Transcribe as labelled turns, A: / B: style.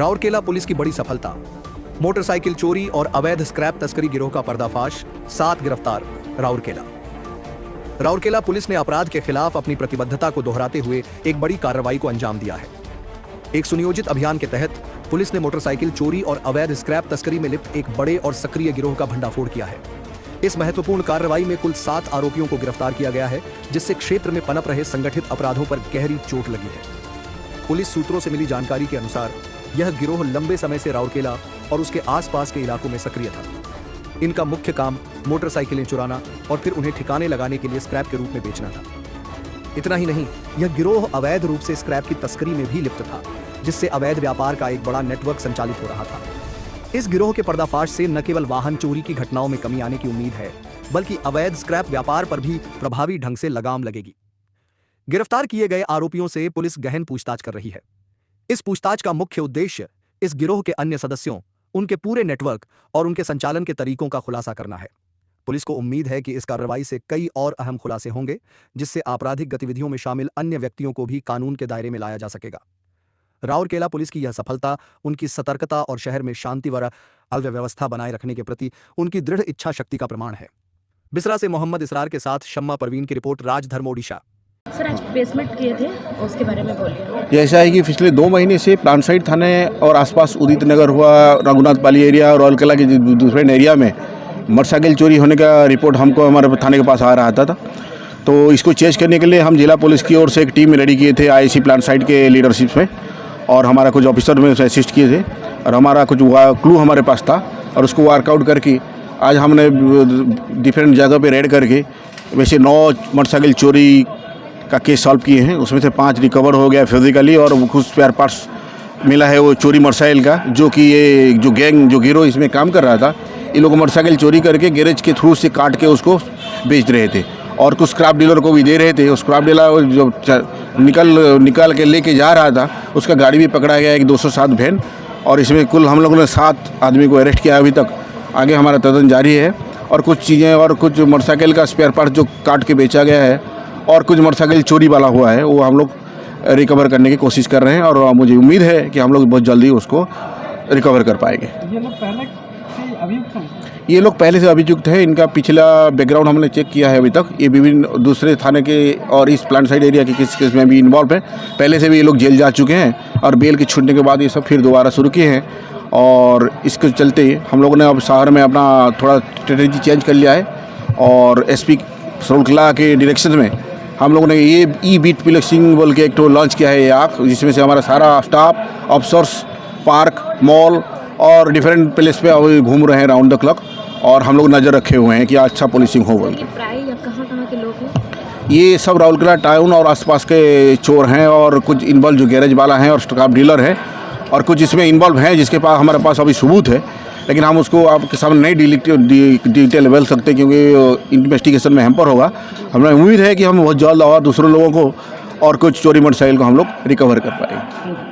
A: Rourkela police की बड़ी सफलता, मोटरसाइकिल चोरी और अवैध स्क्रैप तस्करी गिरोह का पर्दाफाश, 7 गिरफ्तार। राउरकेला पुलिस ने अपराध के खिलाफ अपनी प्रतिबद्धता को दोहराते हुए एक बड़ी कार्रवाई को अंजाम दिया है। एक सुनियोजित अभियान के तहत पुलिस ने मोटरसाइकिल चोरी और अवैध स्क्रैप तस्करी में लिप्त एक बड़े और सक्रिय गिरोह का भंडाफोड़ किया है। इस महत्वपूर्ण कार्रवाई में कुल 7 आरोपियों को गिरफ्तार किया गया है, जिससे क्षेत्र में पनप रहे संगठित अपराधों पर गहरी चोट लगी है। पुलिस सूत्रों से मिली जानकारी के अनुसार यह गिरोह लंबे समय से राउरकेला और उसके आसपास के इलाकों में सक्रिय था। इनका मुख्य काम मोटरसाइकिलें चुराना और फिर उन्हें ठिकाने लगाने के लिए स्क्रैप के रूप में बेचना था। इतना ही नहीं, यह गिरोह अवैध रूप से स्क्रैप की तस्करी में भी लिप्त था, जिससे अवैध व्यापार का एक बड़ा नेटवर्क संचालित हो रहा था। इस गिरोह के पर्दाफाश से न केवल वाहन चोरी की घटनाओं में कमी आने की उम्मीद है, बल्कि अवैध स्क्रैप व्यापार पर भी प्रभावी ढंग से लगाम लगेगी। गिरफ्तार किए गए आरोपियों से पुलिस गहन पूछताछ कर रही है। इस पूछताछ का मुख्य उद्देश्य इस गिरोह के अन्य सदस्यों, उनके पूरे नेटवर्क और उनके संचालन के तरीकों का खुलासा करना है। पुलिस को उम्मीद है कि इस कार्रवाई से कई और अहम खुलासे होंगे, जिससे आपराधिक गतिविधियों में शामिल अन्य व्यक्तियों को भी कानून के दायरे में लाया जा सकेगा। राउरकेला पुलिस की यह सफलता उनकी सतर्कता और शहर में शांति व व्यवस्था बनाए रखने के प्रति उनकी दृढ़ इच्छा शक्ति का प्रमाण है। बिसरा से मोहम्मद इसरार के साथ शम्मा परवीन की रिपोर्ट, राजधर्म ओडिशा।
B: सर, आज बेसमेंट किए थे, उसके बारे में बोलिए।
C: ये ऐसा है कि पिछले 2 महीने से प्लांट साइड थाने और आसपास उदित नगर हुआ, रघुनाथ पाली एरिया और राउरकेला के दूसरे एरिया में मोटरसाइकिल चोरी होने का रिपोर्ट हमको हमारे थाने के पास आ रहा था। तो इसको चेज करने के लिए हम जिला पुलिस की ओर से एक टीम रेडी किए थे आईसी प्लांट साइड के लीडरशिप में, और हमारा कुछ ऑफिसर में असिस्ट किए थे, और हमारा कुछ क्लू हमारे पास था, और उसको वर्कआउट करके आज हमने डिफरेंट जगह पे रेड करके वैसे 9 मोटरसाइकिल चोरी का केस सॉल्व किए हैं। उसमें से 5 रिकवर हो गया फिजिकली, और कुछ स्पेयर पार्ट्स मिला है वो चोरी मोटरसाइकिल का, जो कि ये जो गैंग जो गिरोह इसमें काम कर रहा था, ये लोग मोटरसाइकिल चोरी करके गैरेज के थ्रू से काट के उसको बेच रहे थे, और कुछ स्क्रैप डीलर को भी दे रहे थे। उस स्क्रैप डीलर जो निकाल के लेके जा रहा था, उसका गाड़ी भी पकड़ा गया, एक 207 वैन, और इसमें कुल हम लोगों ने 7 आदमी को अरेस्ट किया अभी तक। आगे हमारा तदन जारी है, और कुछ चीज़ें और कुछ मोटरसाइकिल का स्पेयर पार्ट जो काट के बेचा गया है, और कुछ मोटरसाइकिल चोरी वाला हुआ है, वो हम लोग रिकवर करने की कोशिश कर रहे हैं, और मुझे उम्मीद है कि हम लोग बहुत जल्दी उसको रिकवर कर पाएंगे। ये लोग पहले से अभियुक्त है। इनका पिछला बैकग्राउंड हमने चेक किया है अभी तक। ये विभिन्न दूसरे थाने के और इस प्लांट साइड एरिया के किस केस में भी इन्वॉल्व है। पहले से भी ये लोग जेल जा चुके हैं, और बेल के छूटने के बाद ये सब फिर दोबारा शुरू किए हैं, और इसके चलते हम लोगों ने अब शहर में अपना थोड़ा स्ट्रेटेजी चेंज कर लिया है, और एसपी राउरकेला के डायरेक्शन में हम लोगों ने ये ई-बीट पुलिसिंग बोल के एक तो लॉन्च किया है ये ऐप, जिसमें से हमारा सारा स्टाफ ऑफिसर्स पार्क, मॉल और डिफरेंट प्लेस पे अभी घूम रहे हैं राउंड द क्लॉक, और हम लोग नज़र रखे हुए हैं कि अच्छा पुलिसिंग हो। बोल
B: कहाँ के लोग हैं?
C: ये सब राउरकेला टाउन और आसपास के चोर हैं, और कुछ इन्वॉल्व जो गैरेज वाला हैं और स्क्रैप डीलर है, और कुछ इसमें इन्वॉल्व हैं जिसके पास हमारे पास अभी सबूत है, लेकिन हम उसको आपके सामने नहीं डिटेल बोल सकते, क्योंकि इन्वेस्टिगेशन में हैम्पर होगा। हमें उम्मीद है कि हम बहुत जल्द और दूसरे लोगों को और कुछ चोरी मोटरसाइकिल को हम लोग रिकवर कर पाएंगे।